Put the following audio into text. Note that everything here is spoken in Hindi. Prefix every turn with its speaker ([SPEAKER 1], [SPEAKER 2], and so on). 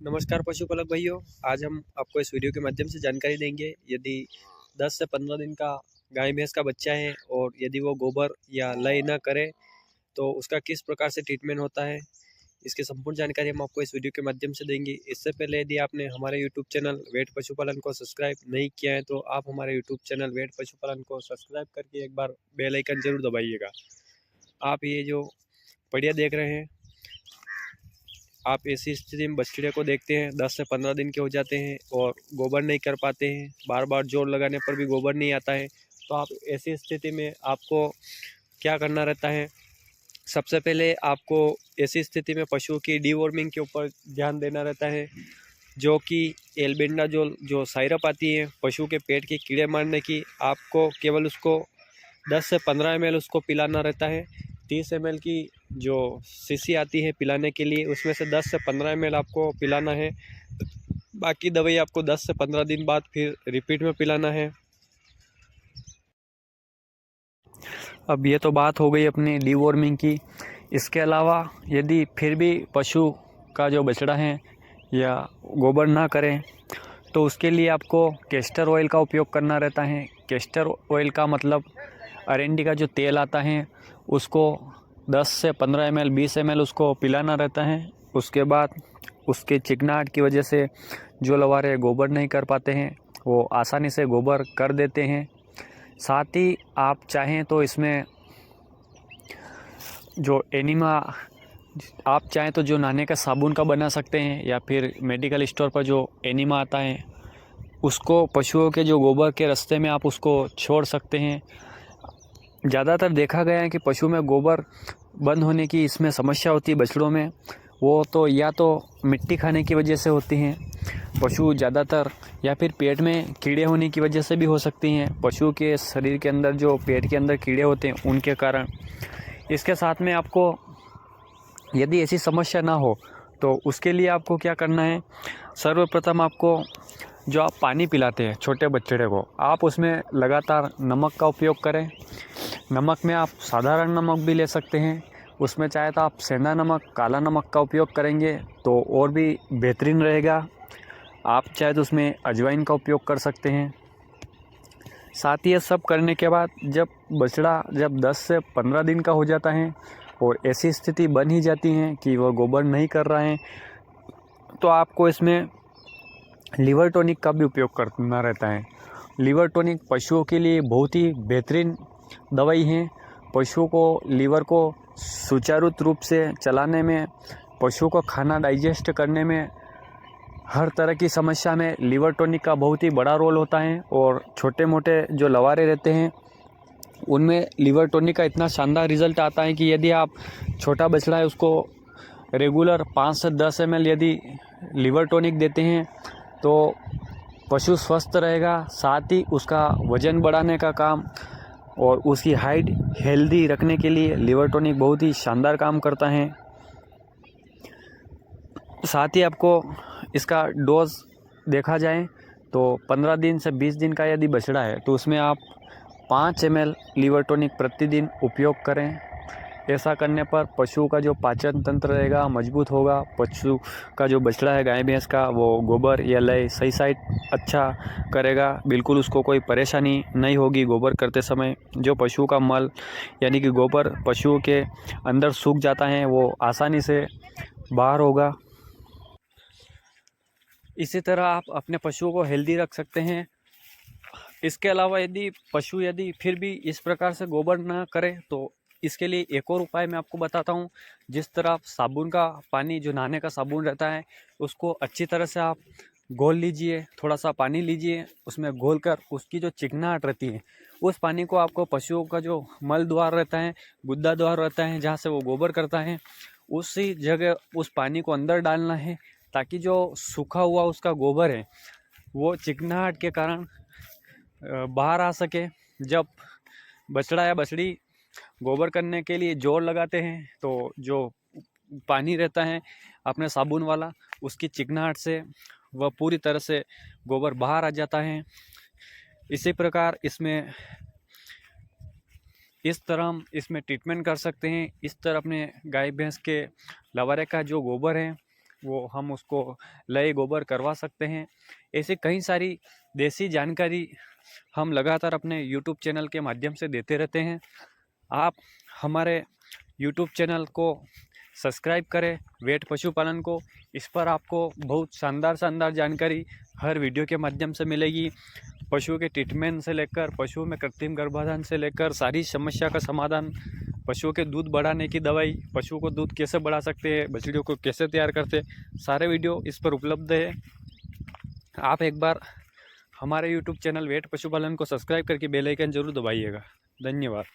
[SPEAKER 1] नमस्कार पशुपालक भाइयों। आज हम आपको इस वीडियो के माध्यम से जानकारी देंगे। यदि 10 से 15 दिन का गाय भैंस का बच्चा है और यदि वो गोबर या लय न करे तो उसका किस प्रकार से ट्रीटमेंट होता है, इसकी संपूर्ण जानकारी हम आपको इस वीडियो के माध्यम से देंगे। इससे पहले यदि आपने हमारे यूट्यूब चैनल वेट पशुपालन को सब्सक्राइब नहीं किया है तो आप हमारे यूट्यूब चैनल वेट पशुपालन को सब्सक्राइब करके एक बार बेल आइकन जरूर दबाइएगा। आप ये जो बढ़िया देख रहे हैं, आप ऐसी स्थिति में बछड़े को देखते हैं 10 से 15 दिन के हो जाते हैं और गोबर नहीं कर पाते हैं, बार बार जोर लगाने पर भी गोबर नहीं आता है। तो आप ऐसी स्थिति में आपको क्या करना रहता है, सबसे पहले आपको ऐसी स्थिति में पशुओं की डीवॉर्मिंग के ऊपर ध्यान देना रहता है, जो कि एल्बेंडाजोल जो साइरप आती है पशु के पेट के कीड़े मारने की, आपको केवल उसको 10 से 15 ml उसको पिलाना रहता है। 30 ml की जो शीशी आती है पिलाने के लिए, उसमें से 10 से 15 ml आपको पिलाना है। बाकी दवाई आपको 10 से 15 दिन बाद फिर रिपीट में पिलाना है। अब ये तो बात हो गई अपनी डीवॉर्मिंग की। इसके अलावा यदि फिर भी पशु का जो बछड़ा है या गोबर ना करें तो उसके लिए आपको कैस्टर ऑयल का उपयोग करना रहता है। कैस्टर ऑयल का मतलब अरंडी का जो तेल आता है उसको 10 से 15 ml 20 ml उसको पिलाना रहता है। उसके बाद उसके चिकनाहट की वजह से जो लवारे गोबर नहीं कर पाते हैं वो आसानी से गोबर कर देते हैं। साथ ही आप चाहें तो इसमें जो एनिमा आप चाहें तो जो नहाने का साबुन का बना सकते हैं, या फिर मेडिकल स्टोर पर जो एनिमा आता है उसको पशुओं के जो गोबर के रास्ते में आप उसको छोड़ सकते हैं। ज़्यादातर देखा गया है कि पशु में गोबर बंद होने की इसमें समस्या होती है बछड़ों में, वो तो या तो मिट्टी खाने की वजह से होती हैं पशु ज़्यादातर, या फिर पेट में कीड़े होने की वजह से भी हो सकती हैं। पशु के शरीर के अंदर जो पेट के अंदर कीड़े होते हैं उनके कारण। इसके साथ में आपको यदि ऐसी समस्या ना हो तो उसके लिए आपको क्या करना है, सर्वप्रथम आपको जो आप पानी पिलाते हैं छोटे बछड़े को, आप उसमें लगातार नमक का उपयोग करें। नमक में आप साधारण नमक भी ले सकते हैं, उसमें चाहे तो आप सेंधा नमक, काला नमक का उपयोग करेंगे तो और भी बेहतरीन रहेगा। आप चाहे तो उसमें अजवाइन का उपयोग कर सकते हैं। साथ ही ये सब करने के बाद जब बछड़ा 10 से 15 दिन का हो जाता है और ऐसी स्थिति बन ही जाती है कि वह गोबर नहीं कर रहा है, तो आपको इसमें लीवर टॉनिक का भी उपयोग करना रहता है। लीवर टॉनिक पशुओं के लिए बहुत ही बेहतरीन दवाई है। पशुओं को लीवर को सुचारू रूप से चलाने में, पशुओं को खाना डाइजेस्ट करने में, हर तरह की समस्या में लीवर टॉनिक का बहुत ही बड़ा रोल होता है। और छोटे मोटे जो लवारे रहते हैं उनमें लीवर टॉनिक का इतना शानदार रिजल्ट आता है कि यदि आप छोटा बछड़ा है उसको रेगुलर 5 से 10 ml यदि लीवर टॉनिक देते हैं तो पशु स्वस्थ रहेगा। साथ ही उसका वज़न बढ़ाने का काम और उसकी हाइट हेल्दी रखने के लिए लीवर टॉनिक बहुत ही शानदार काम करता है। साथ ही आपको इसका डोज देखा जाए तो 15 दिन से 20 दिन का यदि बछड़ा है तो उसमें आप 5 ml लीवर टॉनिक प्रतिदिन उपयोग करें। ऐसा करने पर पशु का जो पाचन तंत्र रहेगा मजबूत होगा। पशु का जो बछड़ा है गाय भैंस का, वो गोबर या लय सही साइड अच्छा करेगा। बिल्कुल उसको कोई परेशानी नहीं होगी गोबर करते समय। जो पशु का मल यानी कि गोबर पशुओं के अंदर सूख जाता है वो आसानी से बाहर होगा। इसी तरह आप अपने पशुओं को हेल्दी रख सकते हैं। इसके अलावा यदि पशु यदि फिर भी इस प्रकार से गोबर ना करे तो इसके लिए एक और उपाय मैं आपको बताता हूँ। जिस तरह आप साबुन का पानी, जो नहाने का साबुन रहता है, उसको अच्छी तरह से आप घोल लीजिए। थोड़ा सा पानी लीजिए, उसमें घोल कर उसकी जो चिकनाहट रहती है उस पानी को आपको पशुओं का जो मल द्वार रहता है, गुद्दा द्वार रहता है, जहाँ से वो गोबर करता है, उसी जगह उस पानी को अंदर डालना है, ताकि जो सूखा हुआ उसका गोबर है वो चिकनाहट के कारण बाहर आ सके। जब बछड़ा या बछड़ी गोबर करने के लिए जोर लगाते हैं तो जो पानी रहता है अपने साबुन वाला, उसकी चिकनाहट से वह पूरी तरह से गोबर बाहर आ जाता है। इसी प्रकार इस तरह हम इसमें ट्रीटमेंट कर सकते हैं। इस तरह अपने गाय भैंस के लवारे का जो गोबर है वो हम उसको लय गोबर करवा सकते हैं। ऐसे कई सारी देसी जानकारी हम लगातार अपने यूट्यूब चैनल के माध्यम से देते रहते हैं। आप हमारे यूट्यूब चैनल को सब्सक्राइब करें, वेट पशुपालन को। इस पर आपको बहुत शानदार जानकारी हर वीडियो के माध्यम से मिलेगी। पशुओं के ट्रीटमेंट से लेकर पशुओं में कृत्रिम गर्भाधान से लेकर सारी समस्या का समाधान, पशुओं के दूध बढ़ाने की दवाई, पशुओं को दूध कैसे बढ़ा सकते हैं, बछड़ियों को कैसे तैयार करते हैं, सारे वीडियो इस पर उपलब्ध है। आप एक बार हमारे यूट्यूब चैनल वेट पशुपालन को सब्सक्राइब करके बेल आइकन जरूर दबाइएगा। धन्यवाद।